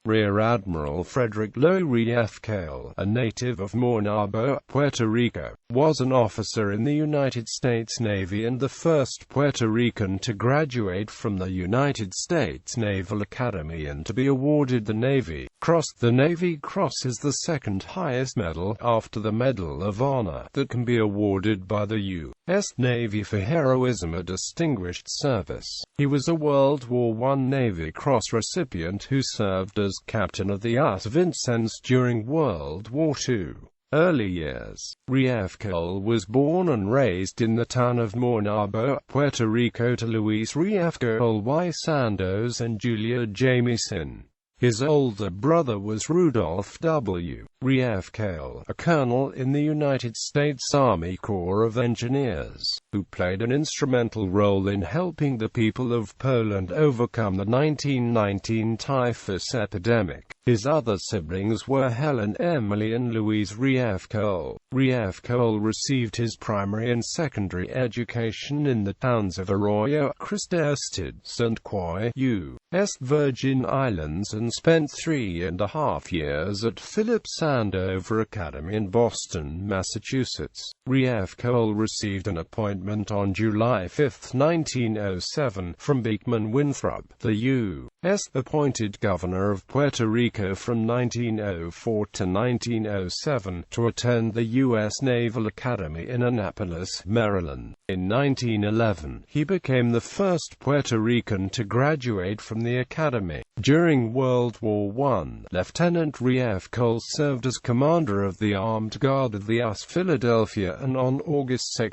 Rear Admiral Frederick Lois Riefkohl, a native of Maunabo, Puerto Rico, was an officer in the United States Navy and the first Puerto Rican to graduate from the United States Naval Academy and to be awarded the Navy Cross. The Navy Cross is the second highest medal, after the Medal of Honor, that can be awarded by the U.S. Navy for heroism, a distinguished service. He was a World War I Navy Cross recipient who served as captain of the USS Vincennes during World War II. Early years. Riefkohl was born and raised in the town of Maunabo, Puerto Rico to Luis Riefkohl y Santos and Julia Jamieson. His older brother was Rudolph W. Riefkohl, a colonel in the United States Army Corps of Engineers, who played an instrumental role in helping the people of Poland overcome the 1919 typhus epidemic. His other siblings were Helen Emily and Louise Riefkohl. Riefkohl received his primary and secondary education in the towns of Arroyo Cristi Estides and Coy, U.S. Virgin Islands, and spent 3.5 years at Philip Sandover Academy in Boston, Massachusetts. Riefkohl received an appointment on July 5, 1907, from Beekman Winthrop, the U.S. appointed governor of Puerto Rico from 1904 to 1907, to attend the U.S. Naval Academy in Annapolis, Maryland. In 1911, he became the first Puerto Rican to graduate from the academy. During World War I, Lieutenant Riefkohl served as commander of the Armed Guard of the USS Philadelphia, and on August 2,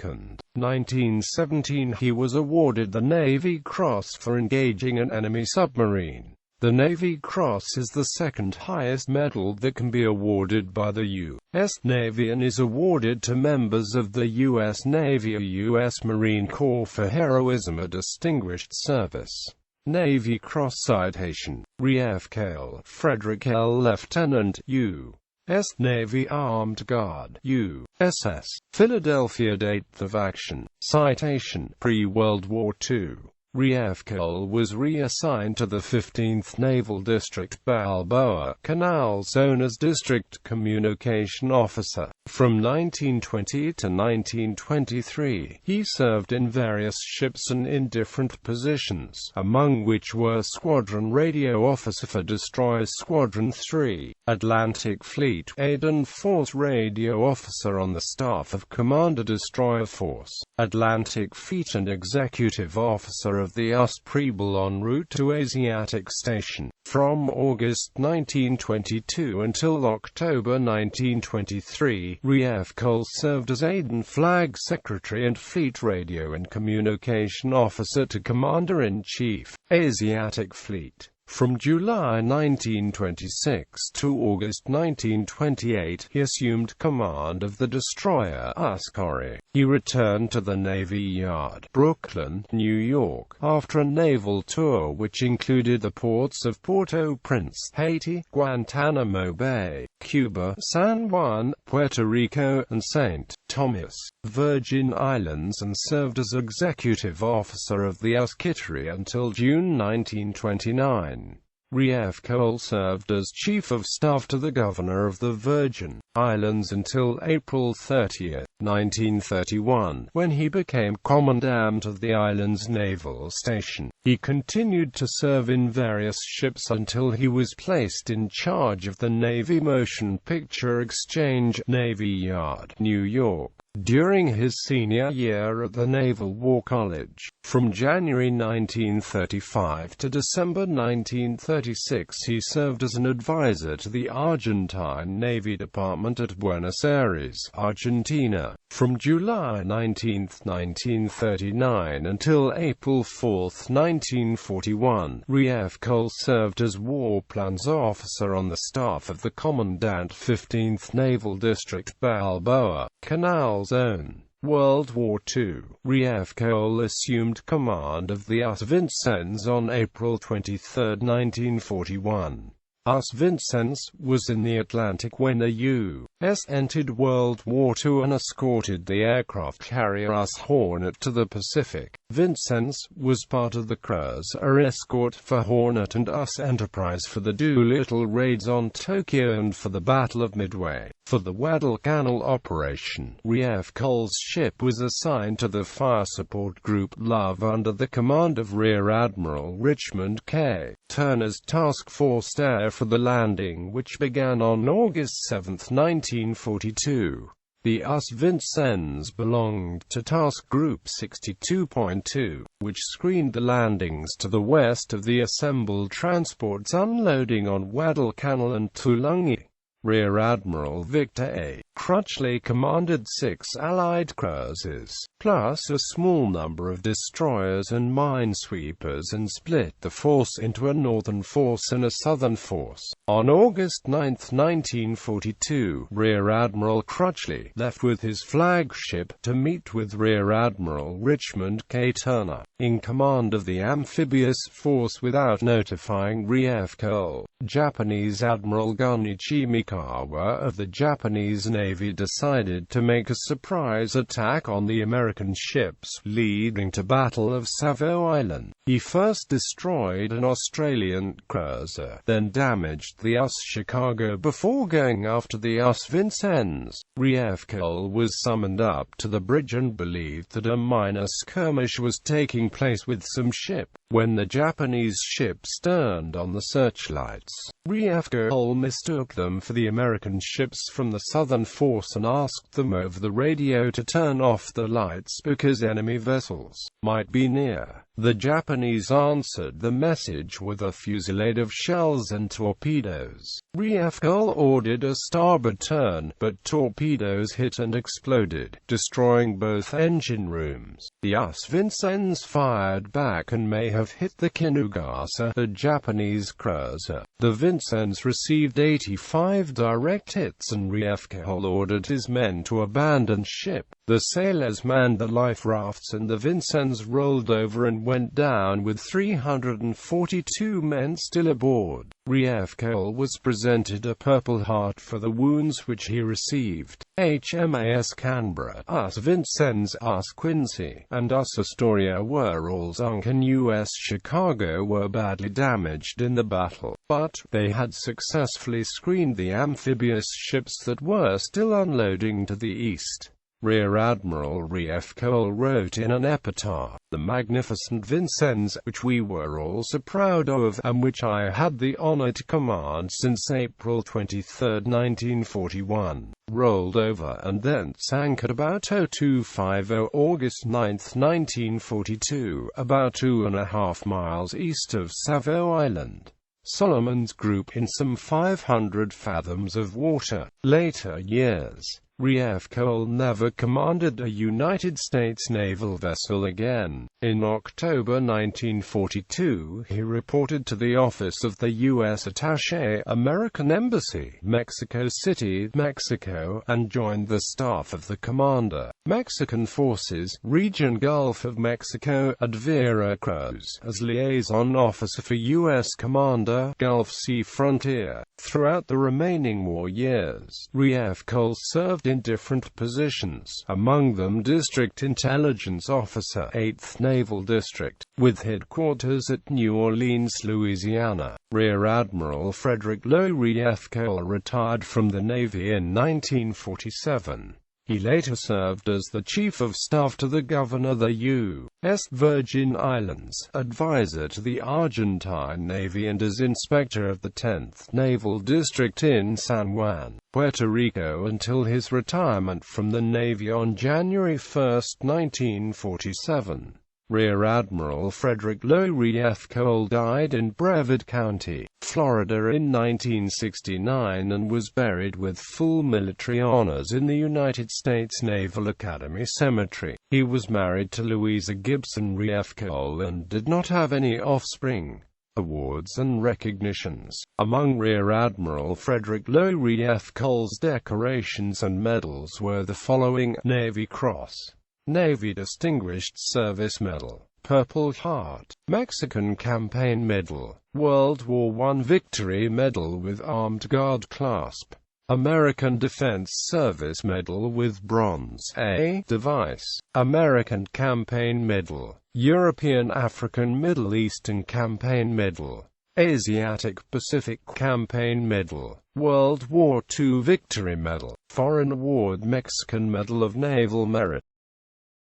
1917, he was awarded the Navy Cross for engaging an enemy submarine. The Navy Cross is the second highest medal that can be awarded by the U.S. Navy and is awarded to members of the U.S. Navy or U.S. Marine Corps for heroism, a distinguished service. Navy Cross citation. Riefkohl, Frederick L. Lieutenant, U.S. Navy Armed Guard, USS Philadelphia. Date of action. Citation. Pre-World War II. Riefkohl was reassigned to the 15th Naval District, Balboa Canal Zone, as District Communication Officer. From 1920 to 1923, he served in various ships and in different positions, among which were Squadron Radio Officer for Destroyers Squadron 3, Atlantic Fleet, Aid and Force Radio Officer on the staff of Commander Destroyer Force, Atlantic Fleet, and Executive Officer of the USS Preble en route to Asiatic Station. From August 1922 until October 1923, Riefkohl served as Aid and Flag Secretary and Fleet Radio and Communication Officer to Commander-in-Chief, Asiatic Fleet. From July 1926 to August 1928, he assumed command of the destroyer Ascari. He returned to the Navy Yard, Brooklyn, New York, after a naval tour which included the ports of Port-au-Prince, Haiti, Guantanamo Bay, Cuba, San Juan, Puerto Rico, and St. Thomas, Virgin Islands, and served as executive officer of the USS Kittery until June 1929. Riefkohl served as Chief of Staff to the Governor of the Virgin Islands until April 30, 1931, when he became Commandant of the island's naval station. He continued to serve in various ships until he was placed in charge of the Navy Motion Picture Exchange, Navy Yard, New York, during his senior year at the Naval War College. From January 1935 to December 1936, he served as an advisor to the Argentine Navy Department at Buenos Aires, Argentina. From July 19, 1939 until April 4, 1941, Riefkohl served as War Plans Officer on the staff of the Commandant 15th Naval District, Balboa Canal Zone. World War II. Riefkohl assumed command of the USS Vincennes on April 23, 1941. USS Vincennes was in the Atlantic when the U.S. entered World War II and escorted the aircraft carrier USS Hornet to the Pacific. Vincennes was part of the cruiser escort for Hornet and USS Enterprise for the Doolittle raids on Tokyo and for the Battle of Midway. For the Guadalcanal operation, Riefkohl's ship was assigned to the Fire Support Group Love under the command of Rear Admiral Richmond K. Turner's Task Force Air for the landing, which began on August 7, 1942. The USS Vincennes belonged to Task Group 62.2, which screened the landings to the west of the assembled transports unloading on Guadalcanal and Tulungi. Rear Admiral Victor A. Crutchley commanded 6 Allied cruisers, plus a small number of destroyers and minesweepers, and split the force into a northern force and a southern force. On August 9, 1942, Rear Admiral Crutchley left with his flagship to meet with Rear Admiral Richmond K. Turner, in command of the amphibious force, without notifying Riefkohl. Japanese Admiral Gunichi Mikawa of the Japanese Navy decided to make a surprise attack on the American ships, leading to Battle of Savo Island. He first destroyed an Australian cruiser, then damaged the USS Chicago before going after the USS Vincennes. Riefkohl was summoned up to the bridge and believed that a minor skirmish was taking place with some ship. When the Japanese ships turned on the searchlights, Riefkohl mistook them for the American ships from the Southern Force and asked them over the radio to turn off the lights because enemy vessels might be near. The Japanese answered the message with a fusillade of shells and torpedoes. Riefkohl ordered a starboard turn, but torpedoes hit and exploded, destroying both engine rooms. The USS Vincennes fired back and may have hit the Kinugasa, a Japanese cruiser. The Vincennes received 85 direct hits and Riefkohl ordered his men to abandon ship. The sailors manned the life rafts and the Vincennes rolled over and went down with 342 men still aboard. Riefkohl was presented a Purple Heart for the wounds which he received. HMAS Canberra, USS Vincennes, USS Quincy, and USS Astoria were all sunk, and U.S. Chicago were badly damaged in the battle, but they had successfully screened the amphibious ships that were still unloading to the east. Rear Admiral Riefkohl wrote in an epitaph, "The magnificent Vincennes, which we were all so proud of, and which I had the honor to command since April 23, 1941, rolled over and then sank at about 0250 August 9, 1942, about 2.5 miles east of Savo Island, Solomon's Group, in some 500 fathoms of water." Later years, Riefkohl never commanded a United States naval vessel again. In October 1942, he reported to the office of the U.S. Attaché, American Embassy, Mexico City, Mexico, and joined the staff of the Commander, Mexican Forces, Region Gulf of Mexico, at Veracruz, as liaison officer for U.S. Commander, Gulf Sea Frontier. Throughout the remaining war years, Riefkohl served in different positions, among them District Intelligence Officer, 8th Naval District, with headquarters at New Orleans, Louisiana. Rear Admiral Frederick Lois Riefkohl retired from the Navy in 1947. He later served as the Chief of Staff to the Governor of the U.S. Virgin Islands, advisor to the Argentine Navy, and as Inspector of the 10th Naval District in San Juan, Puerto Rico, until his retirement from the Navy on January 1, 1947. Rear Admiral Frederick Lois Riefkohl died in Brevard County, Florida in 1969 and was buried with full military honors in the United States Naval Academy Cemetery. He was married to Louisa Gibson Riefkohl and did not have any offspring. Awards and recognitions. Among Rear Admiral Frederick Lois Riefkohl's decorations and medals were the following: Navy Cross, Navy Distinguished Service Medal, Purple Heart, Mexican Campaign Medal, World War I Victory Medal with Armed Guard Clasp, American Defense Service Medal with Bronze A device, American Campaign Medal, European African Middle Eastern Campaign Medal, Asiatic Pacific Campaign Medal, World War II Victory Medal, Foreign Award Mexican Medal of Naval Merit.